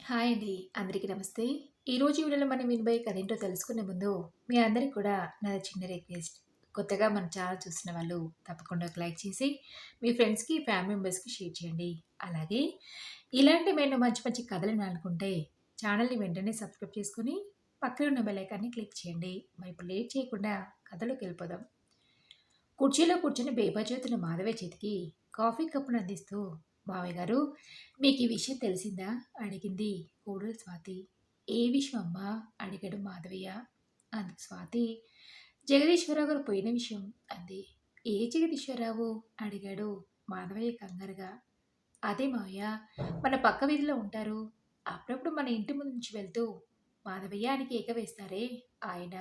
Hi అండి. అందరికీ నమస్తే. ఈరోజు వీడియోలో మనం వినబోయే కథ ఏంటో తెలుసుకునే ముందు మీ అందరికి కూడా నా చిన్న రిక్వెస్ట్. కొత్తగా మన ఛానల్ చూస్తున్న వాళ్ళు తప్పకుండా ఒక లైక్ చేసి మీ ఫ్రెండ్స్‌కి, ఫ్యామిలీ మెంబర్స్‌కి షేర్ చేయండి. అలాగే ఇలాంటి మేము మంచి మంచి కథలు వినాలనుకుంటే ఛానల్‌ని వెంటనే సబ్స్క్రైబ్ చేసుకొని పక్కనే ఉన్న బెల్ ఐకాన్‌ని క్లిక్ చేయండి. మరి ఇప్పుడు లేట్ చేయకుండా కథలోకి వెళ్ళిపోదాం. కుర్చీలో కూర్చుని బేబజోతున్న మాధవయ్య చేతికి కాఫీ కప్పును అందిస్తూ మావయ్య గారు, మీకు ఈ విషయం తెలిసిందా అడిగింది కోడలు స్వాతి. ఏ విషయం అమ్మా అడిగాడు మాధవయ్య. అందుకు స్వాతి, జగదీశ్వరరావు గారు పోయిన విషయం అంది. ఏ జగదీశ్వరరావు అడిగాడు మాధవయ్య కంగారుగా. అదే మావయ్య, మన పక్క వీధిలో ఉంటారు. అప్పుడప్పుడు మన ఇంటి ముందు నుంచి వెళ్తూ మాధవయ్య అని కేక వేస్తారే ఆయన.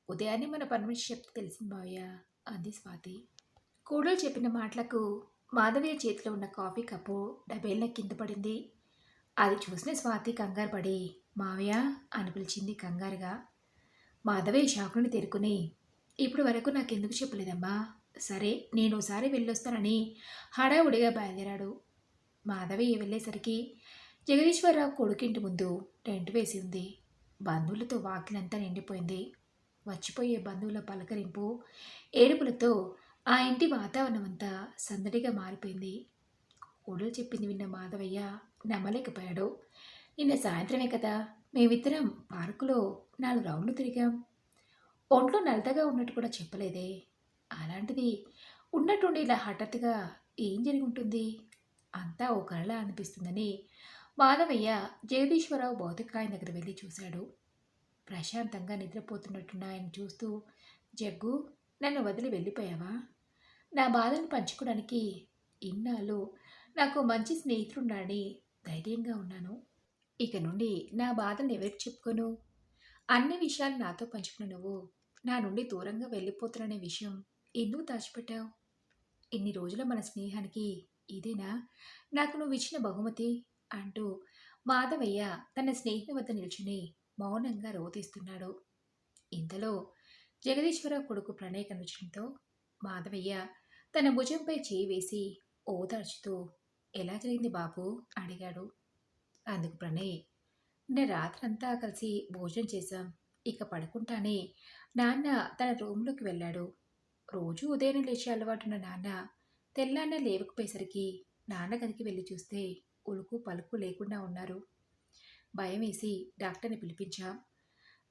ఉదయాన్నే మన పని మనిషి చెప్తే తెలిసింది మావయ్య అంది స్వాతి. కోడలు చెప్పిన మాటలకు మాధవయ్య చేతిలో ఉన్న కాఫీ కప్పు డబేల్న కింద పడింది. అది చూసిన స్వాతి కంగారు పడి మావయ్య అని పిలిచింది కంగారుగా. మాధవయ్య షాక్ నుండి తేరుకుని, ఇప్పుడు వరకు నాకెందుకు చెప్పలేదమ్మా? సరే నేను ఒకసారి వెళ్ళొస్తానని హడావుడిగా బయలుదేరాడు. మాధవయ్య వెళ్ళేసరికి జగదీశ్వరరావు కొడుకింటి ముందు టెంట్ వేసి ఉంది. బంధువులతో వాకిలంతా నిండిపోయింది. వచ్చిపోయే బంధువుల పలకరింపు, ఏడుపులతో ఆ ఇంటి వాతావరణం అంతా సందడిగా మారిపోయింది. కోడలు చెప్పింది విన్న మాధవయ్య నమ్మలేకపోయాడు. నిన్న సాయంత్రమే కదా మేమిద్దరం పార్కులో 4 రౌండ్లు తిరిగాం. ఒంట్లో నలతగా ఉన్నట్టు కూడా చెప్పలేదే. అలాంటిది ఉన్నట్టుండి ఇలా హఠాత్తుగా ఏం జరిగి ఉంటుంది? అంతా ఓ కళలా అనిపిస్తుందని మాధవయ్య జగదీశ్వరరావు భౌతికాయం దగ్గర వెళ్ళి చూశాడు. ప్రశాంతంగా నిద్రపోతున్నట్టున్న ఆయన చూస్తూ, జగ్గు, నన్ను వదిలి వెళ్ళిపోయావా? నా బాధను పంచుకోవడానికి ఇన్నాళ్ళు నాకు మంచి స్నేహితుడున్నాడని ధైర్యంగా ఉన్నాను. ఇక నుండి నా బాధను ఎవరికి చెప్పుకోను? అన్ని విషయాలు నాతో పంచుకున్న నువ్వు నా నుండి దూరంగా వెళ్ళిపోతున్ననే విషయం ఎందుకు దాచిపెట్టావు? ఇన్ని రోజుల మన స్నేహానికి ఇదేనా నాకు నువ్వు ఇచ్చిన బహుమతి? అంటూ మాధవయ్య తన స్నేహితుని వద్ద నిల్చుని మౌనంగా రోధిస్తున్నాడు. ఇంతలో జగదీశ్వరరావు కొడుకు ప్రణయ్ కనిపించడంతో మాధవయ్య తన భుజంపై చేయి వేసి ఓదార్చుతూ, ఎలా జరిగింది బాబు అడిగాడు. అందుకు ప్రణయ్, నిన్న రాత్రంతా కలిసి భోజనం చేశాం. ఇక పడుకుంటానే నాన్న తన రూంలోకి వెళ్ళాడు. రోజు ఉదయం లేచే అలవాటున్న నాన్న తెల్లాన్న లేవకపోయేసరికి నాన్న గదికి వెళ్ళి చూస్తే ఉలుకు పలుకు లేకుండా ఉన్నారు. భయం వేసి డాక్టర్ని పిలిపించాం.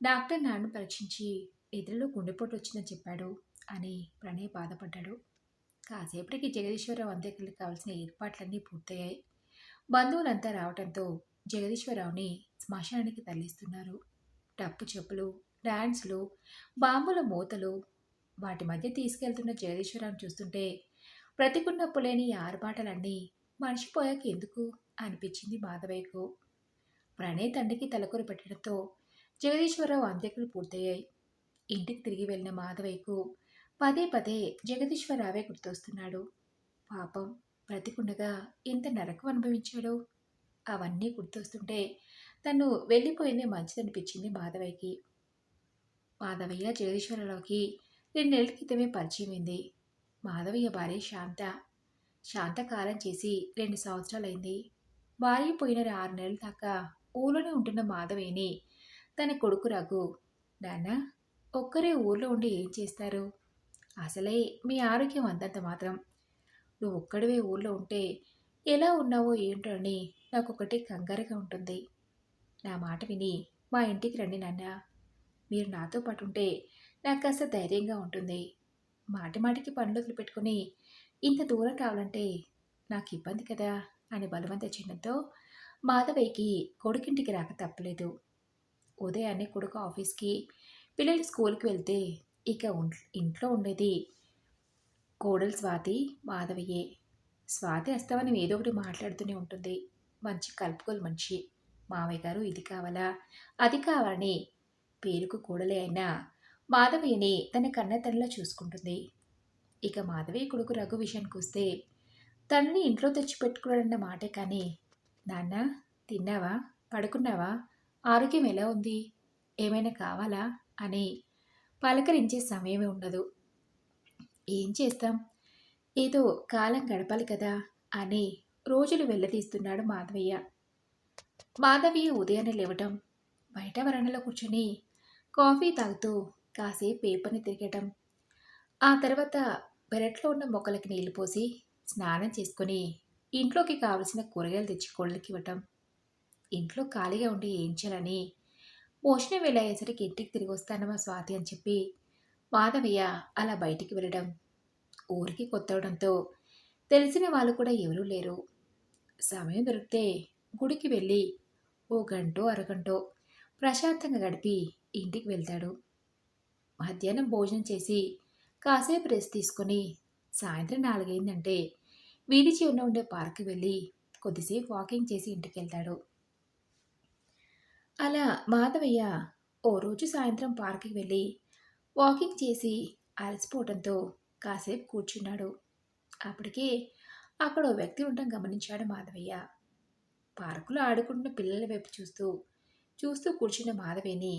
డాక్టర్ నాన్ను పరీక్షించి నిద్రలో గుండెపోటు వచ్చిందని చెప్పాడు అని ప్రణయ్ బాధపడ్డాడు. కాసేపటికి జగదీశ్వరరావు అంత్యక్రియలకు కావాల్సిన ఏర్పాట్లన్నీ పూర్తయ్యాయి. బంధువులంతా రావడంతో జగదీశ్వరరావుని శ్మశానానికి తరలిస్తున్నారు. డప్పు చెప్పులు, డాన్సులు, బాంబుల మూతలు, వాటి మధ్య తీసుకెళ్తున్న జగదీశ్వరరావుని చూస్తుంటే బ్రతికున్నప్పుడు లేని ఈ ఆర్భాటాలన్నీ మర్చిపోయాక ఎందుకు అనిపించింది మాధవయ్యకు. ప్రణయ్ తండ్రికి తలకొరి పెట్టడంతో జగదీశ్వరరావు అంత్యక్రియలు పూర్తయ్యాయి. ఇంటికి తిరిగి వెళ్ళిన మాధవయ్యకు పదే పదే జగదీశ్వరరావే గుర్తొస్తున్నాడు. పాపం, బ్రతికుండగా ఎంత నరకం అనుభవించాడో. అవన్నీ గుర్తొస్తుంటే తను వెళ్ళిపోయిందే మంచిదనిపించింది మాధవయ్యకి. మాధవయ్య జగదీశ్వరరావుకి 2 నెలల క్రితమే పరిచయమైంది. మాధవయ్య భార్య శాంత. శాంత కాలం చేసి 2 సంవత్సరాలైంది. భార్య పోయిన 6 నెలల దాకా ఊళ్ళోనే ఉంటున్న మాధవయ్యని తన కొడుకు రఘు, నాన్న, ఒక్కరే ఊర్లో ఉండి ఏం చేస్తారు? అసలే మీ ఆరోగ్యం అంతంత మాత్రం. నువ్వు ఒక్కడివే ఊర్లో ఉంటే ఎలా ఉన్నావో ఏంటో అని నాకొకటి కంగారుగా ఉంటుంది. నా మాట విని మా ఇంటికి రండి నాన్న. మీరు నాతో పాటు ఉంటే నాకు కాస్త ధైర్యంగా ఉంటుంది. మాటి మాటికి పనులు వదిలిపెట్టుకుని ఇంత దూరం రావాలంటే నాకు ఇబ్బంది కదా అని బలవంతం చేయడంతో మాధవయ్యకి కొడుకింటికి రాక తప్పలేదు. ఉదయాన్నే కొడుకు ఆఫీస్కి, పిల్లలు స్కూల్కి వెళ్తే ఇక ఇంట్లో ఉండేది కోడలు స్వాతి, మాధవయ్యే. స్వాతి అస్తమానం ఏదో ఒకటి మాట్లాడుతూనే ఉంటుంది. మంచి కలుపుకోలు మనిషి. మావయ్య గారు ఇది కావాలా, అది కావాలని పేరుకు కోడలే అయినా మాధవయ్యని తన కన్న తల్లిలా చూసుకుంటుంది. ఇక మాధవయ్య కొడుకు రఘు విషయానికి వస్తే తనని ఇంట్లో తెచ్చిపెట్టుకున్నాడన్న మాటే కానీ, నాన్న, తిన్నావా, పడుకున్నావా, ఆరోగ్యం ఎలా ఉంది, ఏమైనా కావాలా అని పలకరించే సమయమే ఉండదు. ఏం చేస్తాం, ఏదో కాలం గడపాలి కదా అని రోజులు వెళ్ళదీస్తున్నాడు మాధవయ్య. మాధవి ఉదయాన్నే లేవటం, బయట వరండాలో కూర్చొని కాఫీ తాగుతూ కాసేపు పేపర్ని తిరగటం, ఆ తర్వాత పెరట్లో ఉన్న మొక్కలకి నీళ్లు పోసి స్నానం చేసుకొని ఇంట్లోకి కావలసిన కూరగాయలు తెచ్చి కోళ్ళకి ఇవ్వటం, ఇంట్లో ఖాళీగా ఉండి ఏం చేయాలని భోజనం వేళ అయ్యేసరికి ఇంటికి తిరిగి వస్తానమ్మా స్వాతి అని చెప్పి మాధవయ్య అలా బయటికి వెళ్ళడం, ఊరికి కొత్తవడంతో తెలిసిన వాళ్ళు కూడా ఎవరూ లేరు. సమయం దొరికితే గుడికి వెళ్ళి ఓ గంటో అరగంటో ప్రశాంతంగా గడిపి ఇంటికి వెళ్తాడు. మధ్యాహ్నం భోజనం చేసి కాసేపు రెస్ట్ తీసుకొని సాయంత్రం 4 అయిందంటే వీధి చివరన ఉండే పార్క్కి వెళ్ళి కొద్దిసేపు వాకింగ్ చేసి ఇంటికి వెళ్తాడు. అలా మాధవయ్య ఓ రోజు సాయంత్రం పార్క్కి వెళ్ళి వాకింగ్ చేసి అలసిపోవడంతో కాసేపు కూర్చున్నాడు. అప్పటికే అక్కడ ఓ వ్యక్తి ఉండటం గమనించాడు మాధవయ్య. పార్కులో ఆడుకుంటున్న పిల్లల వైపు చూస్తూ చూస్తూ కూర్చున్న మాధవిని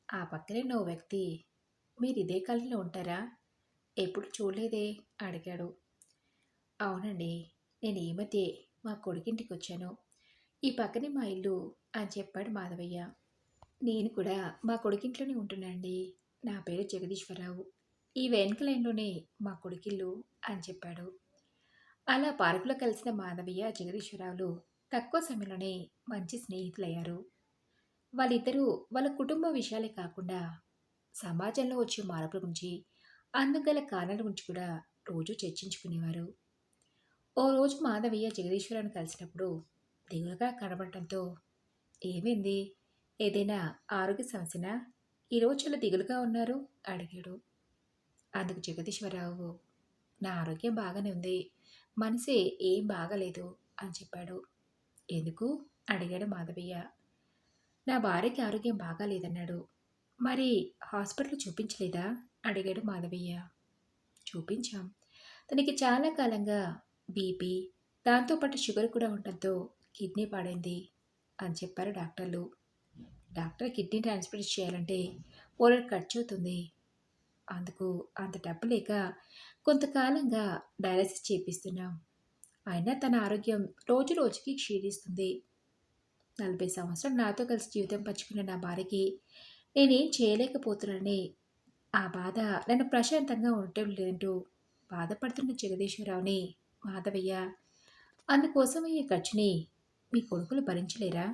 ఆ పక్కనే ఉన్న ఓ వ్యక్తి, మీరు ఇదే కాలనీలో ఉంటారా? ఎప్పుడు చూడలేదే అడిగాడు. అవునండి, నేను ఈ మధ్యే మా కొడుకింటికి వచ్చాను. ఈ పక్కనే మా ఇల్లు అని చెప్పాడు మాధవయ్య. నేను కూడా మా కొడుకింట్లోనే ఉంటున్నానండి. నా పేరు జగదీశ్వరరావు. ఈ వెనక లైన్‌లోనే మా కొడుకిల్లు అని చెప్పాడు. అలా పార్కులో కలిసిన మాధవయ్య, జగదీశ్వరరావులు తక్కువ సమయంలోనే మంచి స్నేహితులయ్యారు. వాళ్ళిద్దరూ వాళ్ళ కుటుంబ విషయాలే కాకుండా సమాజంలో వచ్చే మార్పుల గురించి, అందుకు గల కారణాల గురించి కూడా రోజూ చర్చించుకునేవారు. ఓ రోజు మాధవయ్య జగదీశ్వరరావుని కలిసినప్పుడు దిగులుగా కనబడటంతో, ఏమైంది? ఏదైనా ఆరోగ్య సమస్యనా? ఈరోజు చాలా దిగులుగా ఉన్నారు అడిగాడు. అందుకు జగదీశ్వరరావు, నా ఆరోగ్యం బాగానే ఉంది. మనసే ఏం బాగాలేదు అని చెప్పాడు. ఎందుకు అడిగాడు మాధవయ్య. నా భార్యకి ఆరోగ్యం బాగాలేదన్నాడు. మరి హాస్పిటల్ చూపించలేదా అడిగాడు మాధవయ్య. చూపించాం. తనకి చాలా కాలంగా బీపీ, దాంతోపాటు షుగర్ కూడా ఉండటంతో కిడ్నీ పాడైంది అని చెప్పారు డాక్టర్లు. డాక్టర్ కిడ్నీ ట్రాన్స్ప్లాంట్ చేయాలంటే బోలెడు ఖర్చు అవుతుంది. అందుకు అంత డబ్బు లేక కొంతకాలంగా డయాలసిస్ చేపిస్తున్నాం. అయినా తన ఆరోగ్యం రోజు రోజుకి క్షీణిస్తుంది. 40 సంవత్సరాలు నాతో కలిసి జీవితం పంచుకున్న నా భార్యకి నేనేం చేయలేకపోతున్నానని ఆ బాధ నన్ను ప్రశాంతంగా ఉండటం లేదంటూ బాధపడుతున్న జగదీశ్వరరావుని మాధవయ్య, అందుకోసం అయ్యే ఖర్చుని మీ కొడుకులు భరించలేరా?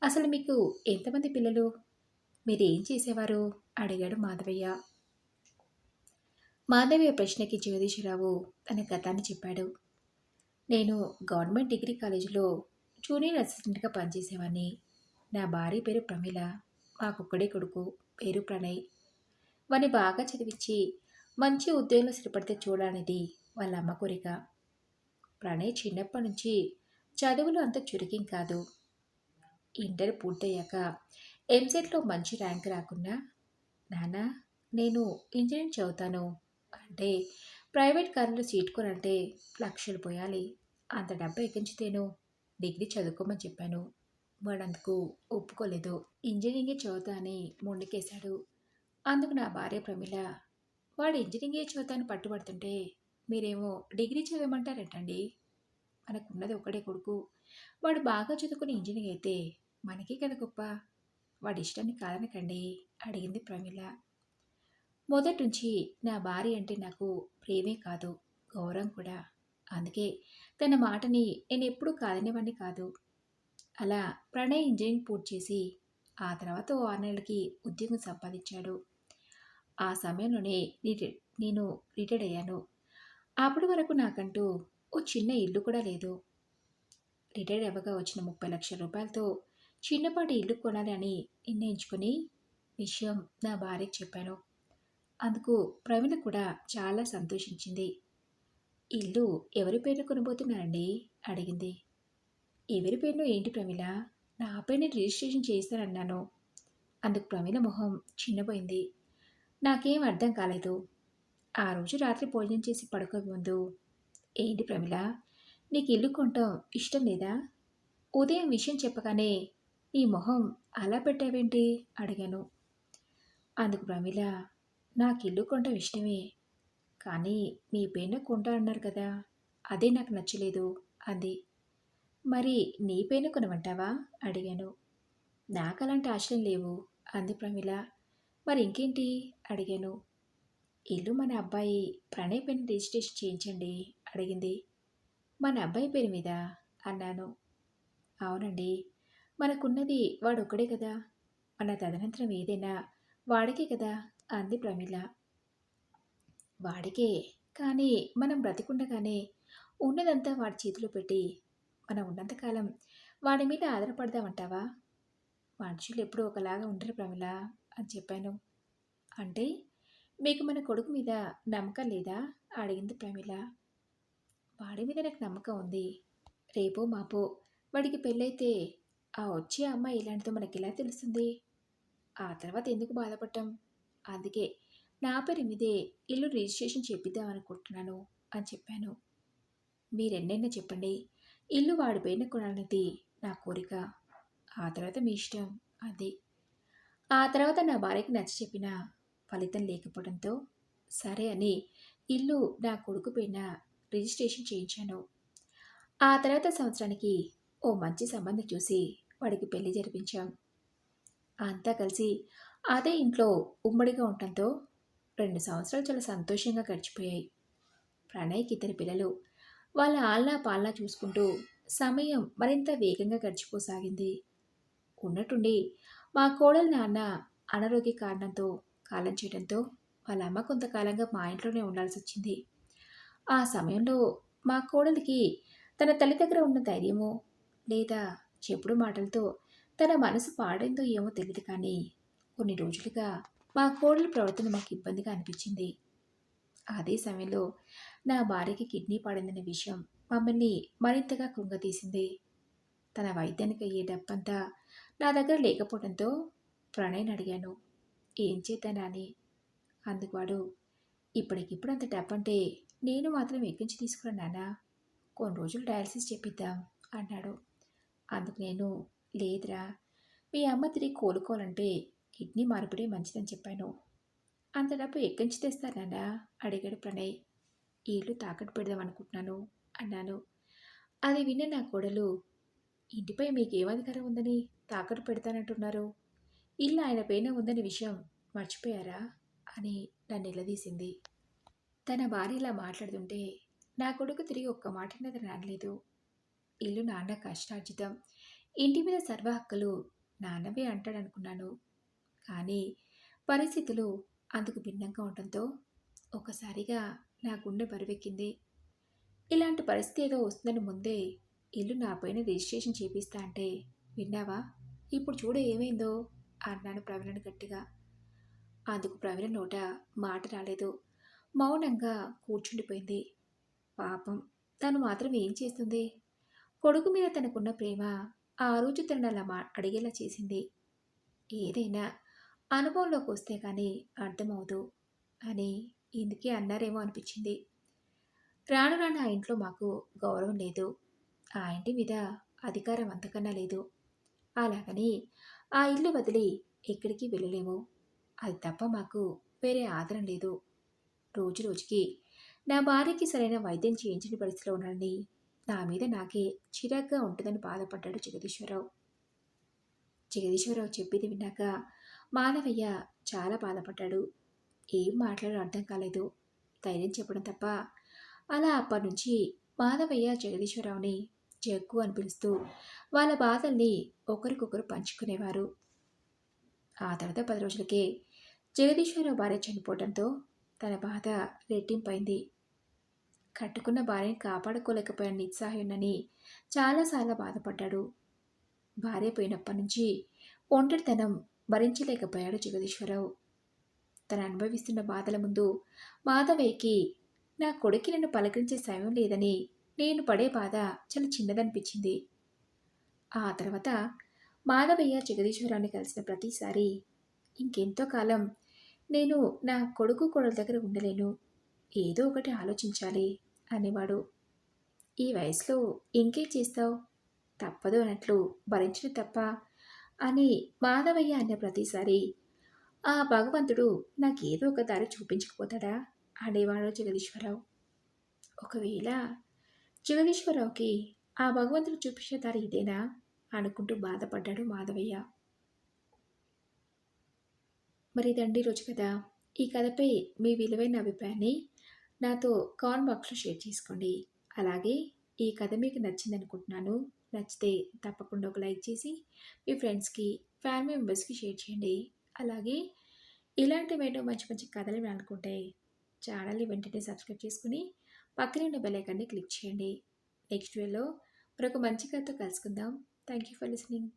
అసలు మీకు ఎంతమంది పిల్లలు? మీరేం చేసేవారు అడిగాడు మాధవయ్య. మాధవయ్య ప్రశ్నకి జగదీశ్వరరావు తన గతాన్ని చెప్పాడు. నేను గవర్నమెంట్ డిగ్రీ కాలేజీలో జూనియర్ అసిస్టెంట్గా పనిచేసేవాడిని. నా భార్య పేరు ప్రమీల. మాకొక్కడే కొడుకు, పేరు ప్రణయ్. వాడిని బాగా చదివించి మంచి ఉద్యోగంలో స్థిరపడితే చూడాలనేది వాళ్ళ అమ్మ కోరిక. ప్రణయ్ చిన్నప్పటి నుంచి చదువులో అంత చురుకేం కాదు. ఇంటర్ పూర్తయ్యాక ఎంసెట్లో మంచి ర్యాంక్ రాకున్నా, నాన్న నేను ఇంజనీరింగ్ చదువుతాను అంటే, ప్రైవేట్ కాలేజీలో సీట్ కొనంటే లక్షలు పోయాలి. అంత డబ్బు ఎక్కించితేను డిగ్రీ చదువుకోమని చెప్పాను. వాడందుకు ఒప్పుకోలేదు. ఇంజనీరింగే చదువుతా అని మొండికేశాడు. అందుకు నా భార్య ప్రమిళ, వాడు ఇంజనీరింగే చదువుతాను పట్టుబడుతుంటే మీరేమో డిగ్రీ చదవమంటారేంటండి? మనకున్నది ఒకడే కొడుకు. వాడు బాగా చదువుకుని ఇంజనీరింగ్ అయితే మనకే కదా గొప్ప. వాడి ఇష్టాన్ని కాదనకండి అడిగింది ప్రమిళ. మొదటి నుంచి నా భార్య అంటే నాకు ప్రేమే కాదు, గౌరవం కూడా. అందుకే తన మాటని నేను ఎప్పుడూ కాదనేవాడిని కాదు. అలా ప్రణయ్ ఇంజనీరింగ్ పూర్తి చేసి ఆ తర్వాత ఓ 6 నెలలకి ఉద్యోగం సంపాదించాడు. ఆ సమయంలోనే నేను రిటైర్డ్ అయ్యాను. అప్పటి వరకు నాకంటూ ఓ చిన్న ఇల్లు కూడా లేదు. రిటైర్డ్ అవ్వగా వచ్చిన 30 లక్షల రూపాయలతో చిన్నపాటి ఇల్లు కొనాలి అని నిర్ణయించుకొని విషయం నా భార్యకి చెప్పాను. అందుకు ప్రవీణ కూడా చాలా సంతోషించింది. ఇల్లు ఎవరి పేరున కొనబోతున్నారండి అడిగింది. ఎవరి పేరునో ఏంటి ప్రమిళ? నా పేరుని రిజిస్ట్రేషన్ చేయిస్తానన్నాను. అందుకు ప్రమిళ మొహం చిన్నపోయింది. నాకేం అర్థం కాలేదు. ఆ రోజు రాత్రి భోజనం చేసి పడుకోక ముందు, ఏంటి ప్రమిళ, నీకు ఇల్లు కొనటం ఇష్టం లేదా? ఉదయం విషయం చెప్పగానే నీ మొహం అలా పెట్టావేంటి అడిగాను. అందుకు ప్రమిళ, నాకు ఇల్లు కొనటం ఇష్టమే, కానీ మీ పేరున కొంటా అన్నారు కదా, అదే నాకు నచ్చలేదు అంది. మరి నీ పేరున కొనమంటావా అడిగాను. నాకలాంటి ఆశలేం లేవు అంది ప్రమిళ. మరి ఇంకేంటి అడిగాను. ఇల్లు మన అబ్బాయి ప్రణయ్ పేరున రిజిస్ట్రేషన్ చేయించండి అడిగింది. మన అబ్బాయి పేరు మీద అన్నాను. అవునండి. మనకున్నది వాడొక్కడే కదా! మన తదనంతరం ఏదైనా వాడికే కదా! అంది ప్రమీల. వాడికే. కానీ మనం బ్రతికుండగానే ఉన్నదంతా వాడి చేతిలో పెట్టి, మనం ఉన్నంతకాలం వాడి మీద ఆధారపడదామంటావా? మనుషులు ఎప్పుడూ ఒకలాగా ఉండరు ప్రమీల అని చెప్పాను. అంటే మీకు మన కొడుకు మీద నమ్మకం లేదా? అడిగింది ప్రమీల. వాడి మీద నాకు నమ్మకం ఉంది. రేపో మాపో వాడికి పెళ్ళైతే ఆ వచ్చే అమ్మాయి ఇలాంటిదో మనకెలా తెలుస్తుంది? ఆ తర్వాత ఎందుకు బాధపడటం? అందుకే నా పేరు మీదే ఇల్లు రిజిస్ట్రేషన్ చేపిద్దాం అనుకుంటున్నాను అని చెప్పాను. మీరెన్నైనా చెప్పండి. ఇల్లు వాడి పేరున కొనాలనేది నా కోరిక. ఆ తర్వాత మీ ఇష్టం అంది. ఆ తర్వాత నా భార్యకి నచ్చ చెప్పిన ఫలితం లేకపోవడంతో సరే అని ఇల్లు నా కొడుకు పేరున రిజిస్ట్రేషన్ చేయించాను. ఆ తర్వాత సంవత్సరానికి ఓ మంచి సంబంధం చూసి వాడికి పెళ్లి జరిపించాం. అంతా కలిసి అదే ఇంట్లో ఉమ్మడిగా ఉండటంతో 2 సంవత్సరాలు చాలా సంతోషంగా గడిచిపోయాయి. ప్రణయ్‌కి ఇద్దరు పిల్లలు. వాళ్ళ ఆలనా పాలనా చూసుకుంటూ సమయం మరింత వేగంగా గడిచిపోసాగింది. ఉన్నట్టుండి మా కోడలి నాన్న అనారోగ్య కారణంతో కాలం చేయడంతో వాళ్ళ అమ్మ కొంతకాలంగా మా ఇంట్లోనే ఉండాల్సొచ్చింది. ఆ సమయంలో మా కోడలికి తన తల్లి దగ్గర ఉన్న ధైర్యమో, లేదా చెప్పుడు మాటలతో తన మనసు పాడైందో ఏమో తెలీదు కానీ, కొన్ని రోజులుగా మా కోడలి ప్రవర్తన మాకు ఇబ్బందిగా అనిపించింది. అదే సమయంలో నా భార్యకి కిడ్నీ పాడైందనే విషయం మమ్మల్ని మరింతగా కృంగతీసింది. తన వైద్యానికి అయ్యే డబ్బంతా నా దగ్గర లేకపోవడంతో ప్రణయ్‌ని అడిగాను. ఏం చేద్దానా అని. అందుకు వాడు, ఇప్పటికిప్పుడు అంత డబ్బంటే నేను మాత్రం ఎక్కడి నుంచి తీసుకురాను నాన్నా. కొన్ని రోజులు డయాలసిస్ చేపిద్దాం అన్నాడు. అందుకు నేను, లేదురా, మీ అమ్మ తిరిగి కోలుకోవాలంటే కిడ్నీ మార్పిడే మంచిదని చెప్పాను. అంత డబ్బు ఎక్కడి నుంచి తెస్తారు నాన్నా అడిగాడు ప్రణయ్. ఈ ఇల్లు తాకట్టు పెడదాం అనుకుంటున్నాను అన్నాను. అది విన్న నా కోడలు, ఇంటిపై మీకేం అధికారం ఉందని తాకట్టు పెడతానంటున్నారు? ఇల్లు ఆయన పేరున ఉందనే విషయం మర్చిపోయారా అని నన్ను నిలదీసింది. తన భార్య ఇలా మాట్లాడుతుంటే నా కొడుకు తిరిగి ఒక్క మాట అనేది రానలేదు. ఇల్లు నాన్న కష్టార్జితం, ఇంటి మీద సర్వ హక్కులు నాన్నవే అంటాడనుకున్నాను. కానీ పరిస్థితులు అందుకు భిన్నంగా ఉండటంతో ఒక్కసారిగా నా గుండె బరువెక్కింది. ఇలాంటి పరిస్థితి ఏదో వస్తుందని ముందే ఇల్లు నా పైన రిజిస్ట్రేషన్ చేపిస్తా అంటే విన్నావా? ఇప్పుడు చూడు ఏమైందో అన్నాను ప్రవీణని గట్టిగా. అందుకు ప్రవీణ నోట మాట రాలేదు. మౌనంగా కూర్చుండిపోయింది. పాపం, తను మాత్రం ఏం చేస్తుంది? కొడుకు మీద తనకున్న ప్రేమ ఆ రోజు తనను అలా అడిగేలా చేసింది. ఏదైనా అనుభవంలోకి వస్తే కానీ అర్థమవుదు అని ఇందుకే అన్నారేమో అనిపించింది. రాను రాను ఆ ఇంట్లో మాకు గౌరవం లేదు. ఆ ఇంటి మీద అధికారం అంతకన్నా లేదు. అలాగని ఆ ఇల్లు వదిలి ఎక్కడికి వెళ్ళలేము. అది తప్ప మాకు వేరే ఆదరణ లేదు. రోజు రోజుకి నా భార్యకి సరైన వైద్యం చేయించని పరిస్థితిలో ఉన్నానని నా మీద నాకే చిరాగ్గా ఉంటుందని బాధపడ్డాడు జగదీశ్వరరావు. జగదీశ్వరరావు చెప్పింది విన్నాక మాధవయ్య చాలా బాధపడ్డాడు. ఏం మాట్లాడో అర్థం కాలేదు. ధైర్యం చెప్పడం తప్ప. అలా అప్పటినుంచి మాధవయ్య జగదీశ్వరరావుని జగ్గు అని పిలుస్తూ వాళ్ళ బాధల్ని ఒకరికొకరు పంచుకునేవారు. ఆ తర్వాత 10 రోజులకే జగదీశ్వరరావు భార్య చనిపోవడంతో తన బాధ రెట్టింపైంది. కట్టుకున్న భార్యని కాపాడుకోలేకపోయిన నిస్సహాయునని చాలాసార్లు బాధపడ్డాడు. భార్య పోయినప్పటి నుంచి ఒంటరితనం భరించలేకపోయాడు జగదీశ్వరరావు. తను అనుభవిస్తున్న బాధల ముందు మాధవయ్యకి నా కొడుక్కి నన్ను పలకరించే సమయం లేదని నేను పడే బాధ చాలా చిన్నదనిపించింది. ఆ తర్వాత మాధవయ్య జగదీశ్వరరావుని కలిసిన ప్రతిసారి ఇంకెంతో కాలం నేను నా కొడుకు కోడల దగ్గర ఉండలేను, ఏదో ఒకటి ఆలోచించాలి అనేవాడు. ఈ వయసులో ఇంకేం చేస్తావు, తప్పదు అన్నట్లు భరించడం తప్ప అని మాధవయ్య అన్న ప్రతిసారి ఆ భగవంతుడు నాకేదో ఒక దారి చూపించకపోతాడా అనేవాడు జగదీశ్వరరావు. ఒకవేళ జగదీశ్వరరావుకి ఆ భగవంతుడు చూపించే దారి ఇదేనా అనుకుంటూ బాధపడ్డాడు మాధవయ్య. మరి ఇదండి రోజు కథ. ఈ కథపై మీ విలువైన అభిప్రాయాన్ని నాతో కామెంట్ బాక్స్‌లో షేర్ చేసుకోండి. అలాగే ఈ కథ మీకు నచ్చిందనుకుంటున్నాను. నచ్చితే తప్పకుండా ఒక లైక్ చేసి మీ ఫ్రెండ్స్‌కి, ఫ్యామిలీ మెంబర్స్‌కి షేర్ చేయండి. అలాగే ఇలాంటివేవో మంచి మంచి కథలు వినాలనుకుంటే ఛానల్‌ని వెంటనే సబ్స్క్రైబ్ చేసుకొని పక్కనే ఉన్న బెల్ ఐకాన్‌ని క్లిక్ చేయండి. నెక్స్ట్ వీడియోలో మరొక మంచి కథతో కలుసుకుందాం. Thank you for listening.